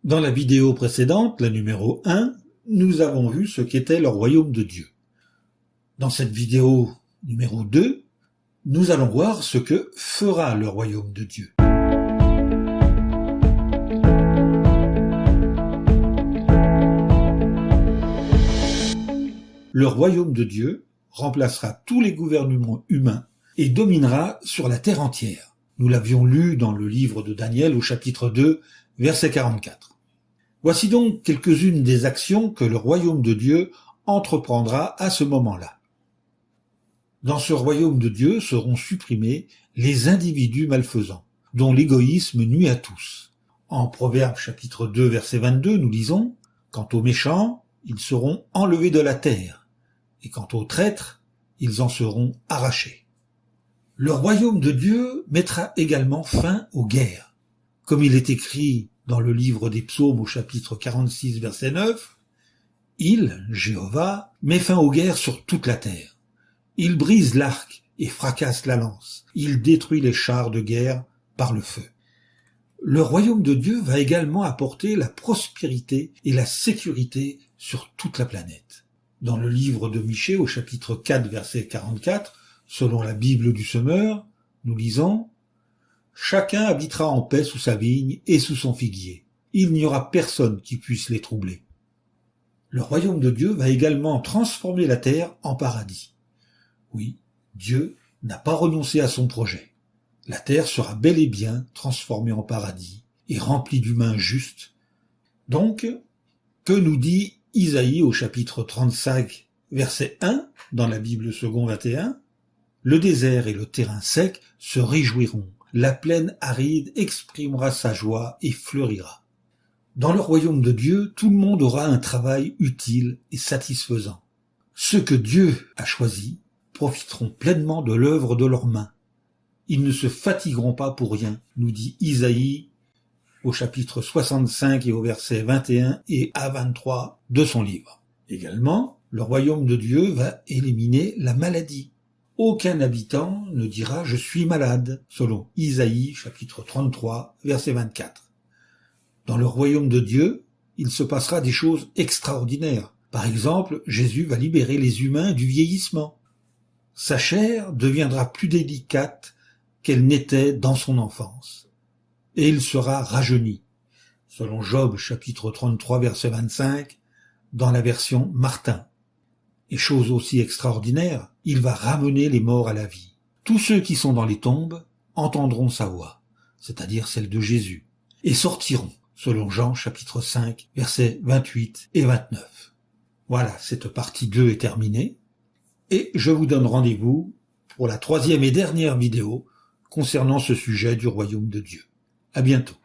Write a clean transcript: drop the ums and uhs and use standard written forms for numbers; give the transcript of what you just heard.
Dans la vidéo précédente, la numéro 1, nous avons vu ce qu'était le royaume de Dieu. Dans cette vidéo numéro 2, nous allons voir ce que fera le royaume de Dieu. Le royaume de Dieu remplacera tous les gouvernements humains et dominera sur la terre entière. Nous l'avions lu dans le livre de Daniel au chapitre 2, verset 44. Voici donc quelques-unes des actions que le royaume de Dieu entreprendra à ce moment-là. Dans ce royaume de Dieu seront supprimés les individus malfaisants, dont l'égoïsme nuit à tous. En Proverbes chapitre 2, verset 22, nous lisons « Quant aux méchants, ils seront enlevés de la terre, et quant aux traîtres, ils en seront arrachés. » Le royaume de Dieu mettra également fin aux guerres. Comme il est écrit dans le livre des Psaumes au chapitre 46, verset 9, « Il, Jéhovah, met fin aux guerres sur toute la terre. Il brise l'arc et fracasse la lance. Il détruit les chars de guerre par le feu. » Le royaume de Dieu va également apporter la prospérité et la sécurité sur toute la planète. Dans le livre de Michée au chapitre 4, verset 44, selon la Bible du Semeur, nous lisons « Chacun habitera en paix sous sa vigne et sous son figuier. Il n'y aura personne qui puisse les troubler. » Le royaume de Dieu va également transformer la terre en paradis. Oui, Dieu n'a pas renoncé à son projet. La terre sera bel et bien transformée en paradis et remplie d'humains justes. Donc, que nous dit Isaïe au chapitre 35, verset 1, dans la Bible second 21 ? « Le désert et le terrain sec se réjouiront. La plaine aride exprimera sa joie et fleurira. » Dans le royaume de Dieu, tout le monde aura un travail utile et satisfaisant. Ceux que Dieu a choisis profiteront pleinement de l'œuvre de leurs mains. Ils ne se fatigueront pas pour rien, nous dit Isaïe au chapitre 65 et au verset 21 et à 23 de son livre. Également, le royaume de Dieu va éliminer la maladie. Aucun habitant ne dira « je suis malade » selon Isaïe chapitre 33 verset 24. Dans le royaume de Dieu, il se passera des choses extraordinaires. Par exemple, Jésus va libérer les humains du vieillissement. Sa chair deviendra plus délicate qu'elle n'était dans son enfance. Et il sera rajeuni, selon Job chapitre 33 verset 25, dans la version Martin. Et chose aussi extraordinaire, il va ramener les morts à la vie. Tous ceux qui sont dans les tombes entendront sa voix, c'est-à-dire celle de Jésus, et sortiront, selon Jean chapitre 5 versets 28 et 29. Voilà, cette partie 2 est terminée. Et je vous donne rendez-vous pour la troisième et dernière vidéo concernant ce sujet du royaume de Dieu. À bientôt.